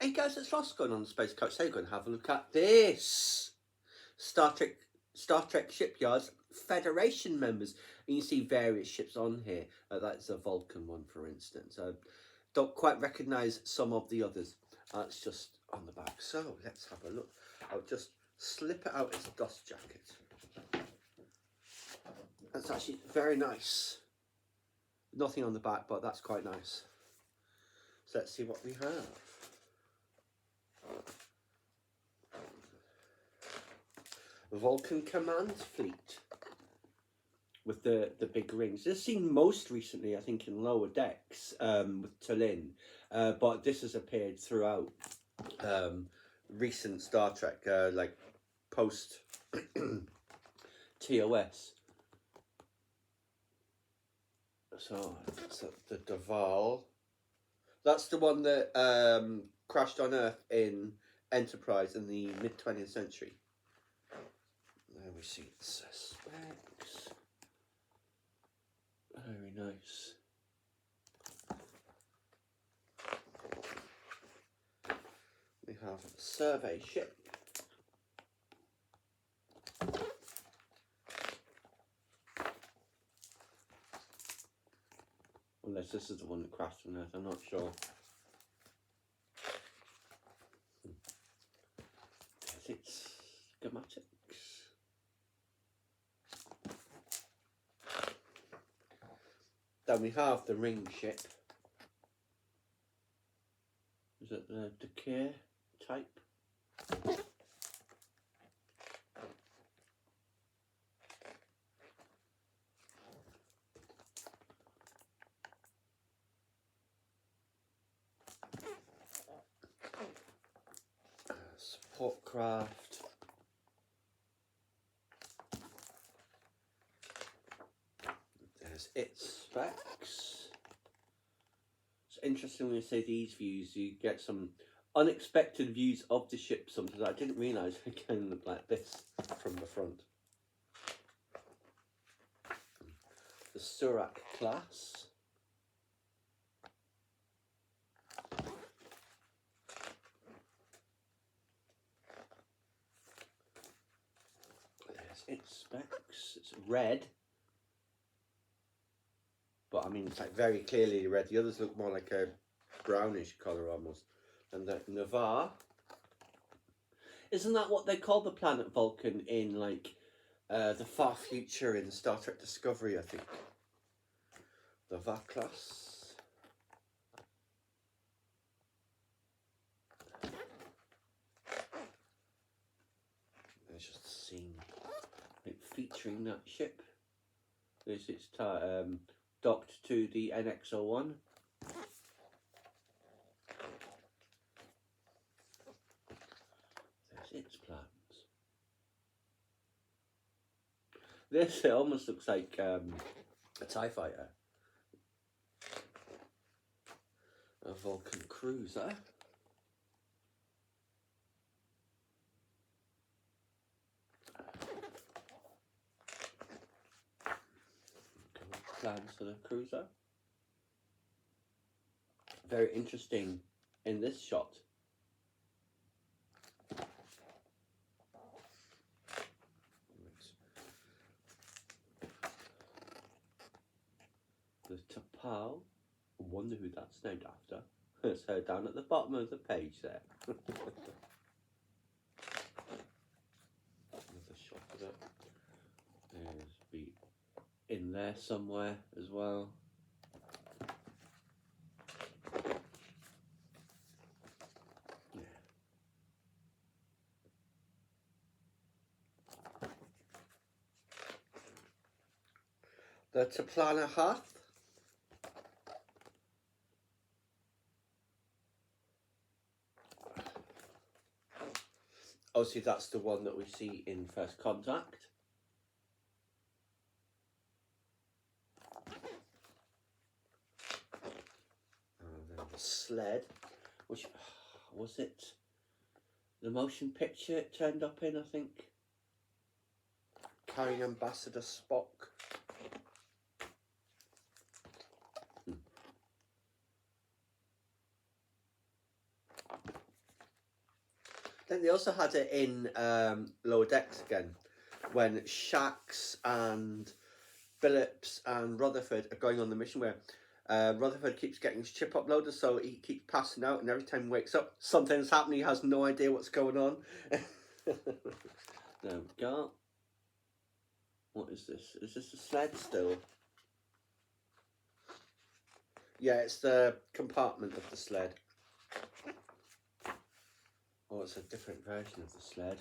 Hey guys, it's Ross going on the Space Coach. So we're going to have a look at this Star Trek Shipyards Federation members. And you see various ships on here. That's a Vulcan one, for instance. Don't quite recognise some of the others. It's just on the back. So let's have a look. I'll just slip it out as a dust jacket. That's actually very nice. Nothing on the back, but that's quite nice. So let's see what we have. Vulcan Command Fleet with the big rings. This is seen most recently, I think, in Lower Decks with Tulin, but this has appeared throughout recent Star Trek, like post TOS. So the Duval. That's the one that crashed on Earth in Enterprise in the mid-20th century. There we see the suspects. Very nice. We have a survey ship. Unless this is the one that crashed on Earth, I'm not sure. There's its schematics. Then we have the ring ship. Is it the Decay type? Support craft. There's its specs. It's interesting when you say these views, you get some unexpected views of the ship sometimes. I didn't realise it can look like this from the front. The Surak class. There's its specs. It's red. But I mean, it's like very clearly red. The others look more like a brownish colour almost. And the Navarre. Isn't that what they call the planet Vulcan in like the far future in Star Trek Discovery, I think? The Va class. There's just a scene like, featuring that ship. This is docked to the NX-01. There's its plans. This, it almost looks like a TIE fighter. A Vulcan cruiser. Plans for the cruiser. Very interesting in this shot. The T'Pau. I wonder who that's named after. It's her down at the bottom of the page there. Another shot of it. There's be in there somewhere as well. Yeah. The T'Plana Hearth. Obviously that's the one that we see in First Contact. And then the sled, which was it the motion picture it turned up in, I think? Carrying Ambassador Spock. think they also had it in Lower Decks again, when Shax and Phillips and Rutherford are going on the mission where Rutherford keeps getting his chip uploaded, so he keeps passing out, and every time he wakes up, something's happening. He has no idea what's going on. There we go. What is this? Is this a sled still? Yeah, it's the compartment of the sled. Oh, it's a different version of the sled.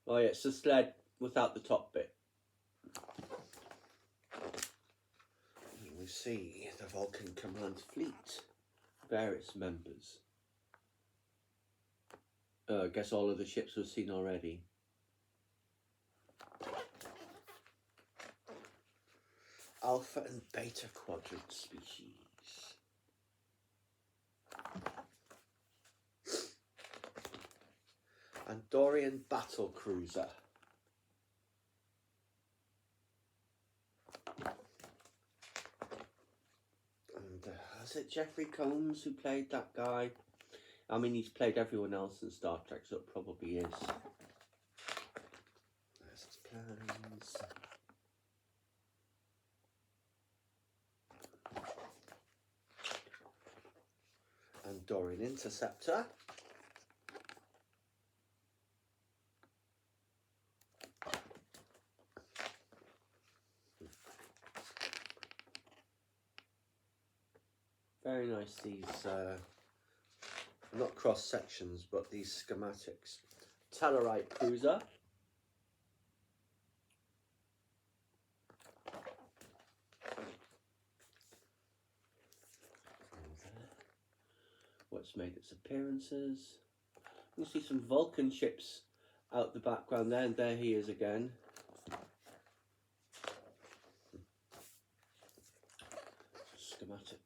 Oh yeah, it's the sled without the top bit. We see the Vulcan Command Fleet. Various members. I guess all of the ships we've seen already. Alpha and Beta Quadrant species. Andorian Battle Cruiser. And is it Jeffrey Combs who played that guy? I mean, he's played everyone else in Star Trek, so it probably is. There's his plans. Andorian Interceptor. Very nice, these, not cross sections, but these schematics. Tellarite Cruiser. What's made its appearances. You see some Vulcan ships out the background there, and there he is again. Schematic.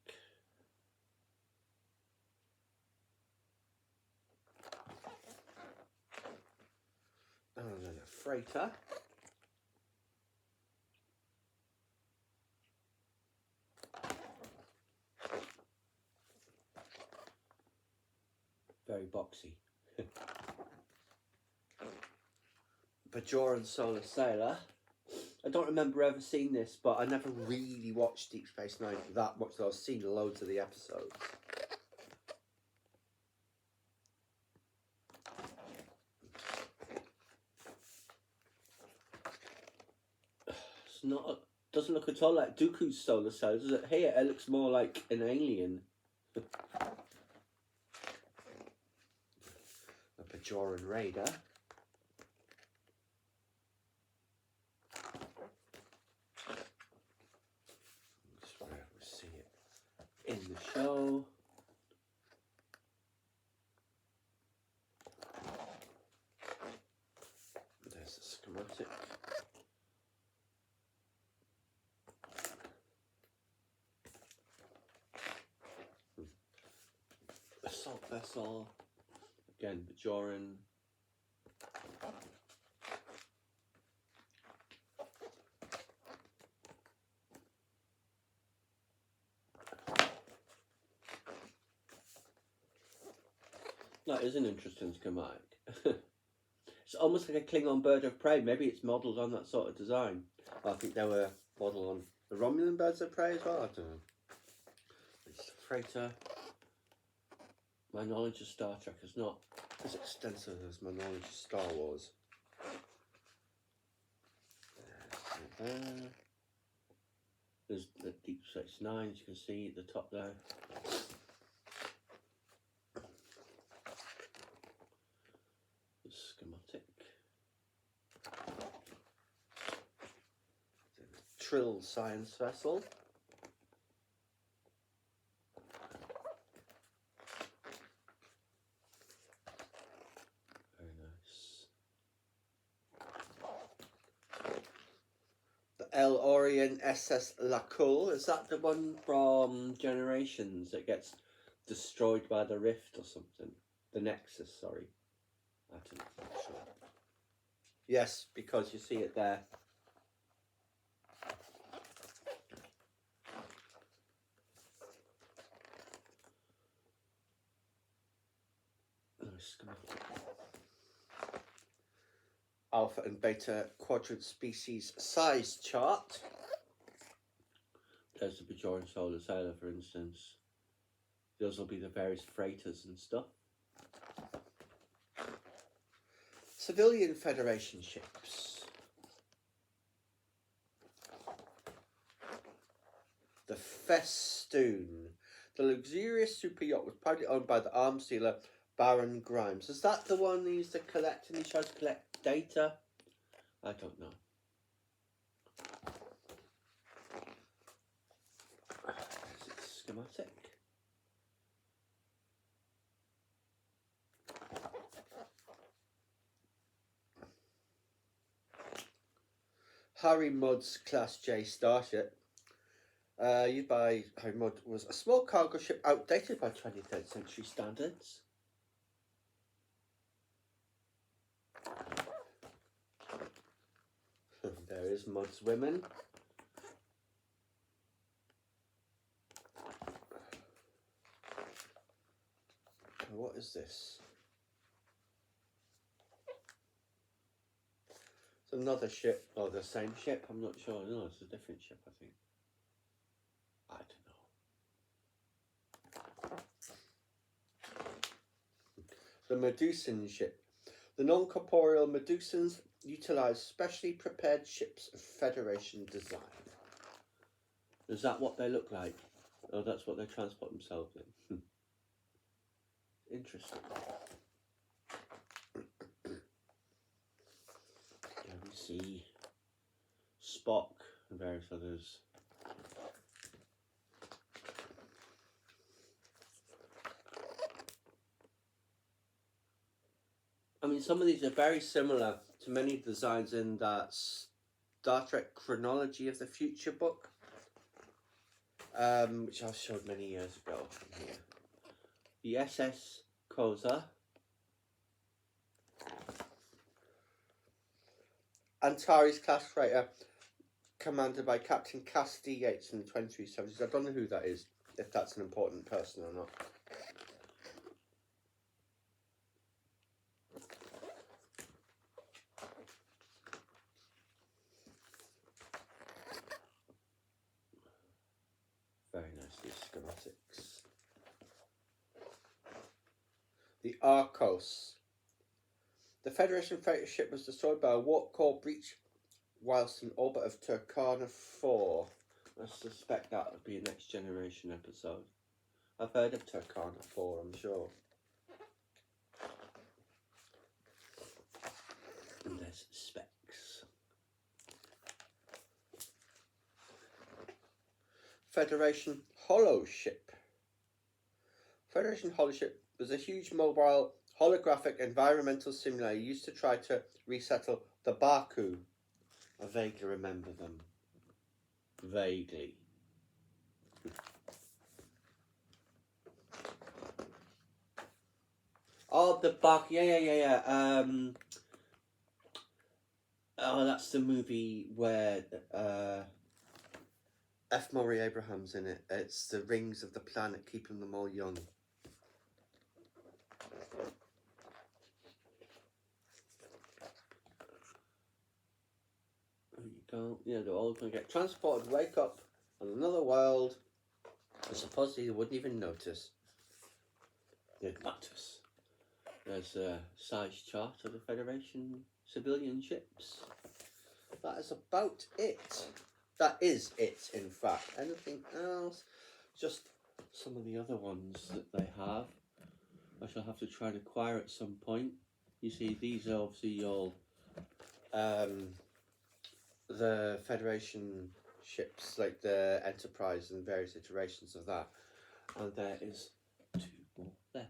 And then a freighter. Very boxy. Bajoran Solar Sailor. I don't remember ever seeing this, but I never really watched Deep Space Nine that much, though I've seen loads of the episodes. It's not, doesn't look at all like Dooku's solar sailor, does it? Here it looks more like an alien. A Bajoran Raider. That's where we see it in the show. There's the schematic. Assault vessel. Again, Bajoran. That is an interesting schematic. It's almost like a Klingon bird of prey. Maybe it's modelled on that sort of design. I think they were modelled on the Romulan birds of prey as well. I don't know. It's a freighter. My knowledge of Star Trek is not as extensive as my knowledge of Star Wars. There's the Deep Space Nine, as you can see at the top there. The schematic. The Trill science vessel. El Orient SS Lacul, is that the one from Generations that gets destroyed by the Rift or something? The Nexus, sorry. I don't know. Sure. Yes, because you see it there. schematic. Alpha and beta quadrant species size chart. There's the Bajoran solar sailor, for instance. Those will be the various freighters and stuff. Civilian Federation ships. The Festoon. The luxurious super yacht was proudly owned by the arms dealer Baron Grimes. Is that the one he used to collect and he tried to collect data? I don't know. Is it schematic? Harry Mudd's Class J starship, used by Harry Mudd, was a small cargo ship outdated by 23rd century standards. There is Mudd's women. What is this? It's another ship, or the same ship, I'm not sure. No, it's a different ship, I think. I don't know. The Medusan ship. The non-corporeal Medusans utilize specially prepared ships of Federation design. Is that what they look like? Oh, that's what they transport themselves in. Interesting. Here we see Spock and various others. I mean, some of these are very similar to many designs in that Star Trek Chronology of the Future book, which I showed many years ago. Here. The SS Koza, Antares class freighter, commanded by Captain Cass D. Yates in the 2370s. I don't know who that is, if that's an important person or not. Very nice, these schematics. The Arcos. The Federation freighter ship was destroyed by a warp core breach whilst in orbit of Turkana 4. I suspect that would be a Next Generation episode. I've heard of Turkana 4, I'm sure. And there's specs. Federation Hollow Ship. Federation Hollow Ship was a huge mobile holographic environmental simulator used to try to resettle the Baku. I vaguely remember them. Vaguely. Oh, the Baku. Yeah. Oh, that's the movie where F. Murray Abraham's in it. It's the rings of the planet keeping them all young. There you go. Yeah, they're all going to get transported, wake up on another world, and supposedly they wouldn't even notice. They'd notice. There's a size chart of the Federation civilian ships. That is about it. That is it, in fact. Anything else? Just some of the other ones that they have. I shall have to try and acquire at some point. You see, these are obviously all the Federation ships, like the Enterprise and various iterations of that. And there is 2 more there.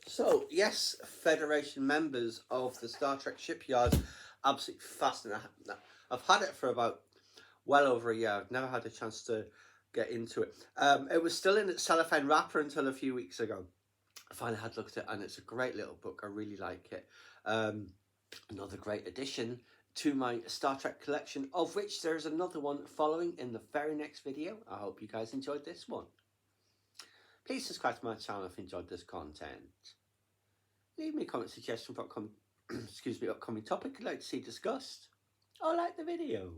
So, yes, Federation members of the Star Trek Shipyards, absolutely fascinating. I've had it for about well over a year. I've never had a chance to get into it. It was still in its cellophane wrapper until a few weeks ago. I finally had looked at it, and it's a great little book. I really like it. Another great addition to my Star Trek collection, of which there's another one following in the very next video. I hope you guys enjoyed this one. Please subscribe to my channel if you enjoyed this content. Leave me a comment suggestion for upcoming, excuse me, upcoming topic you'd like to see discussed. Or like the video.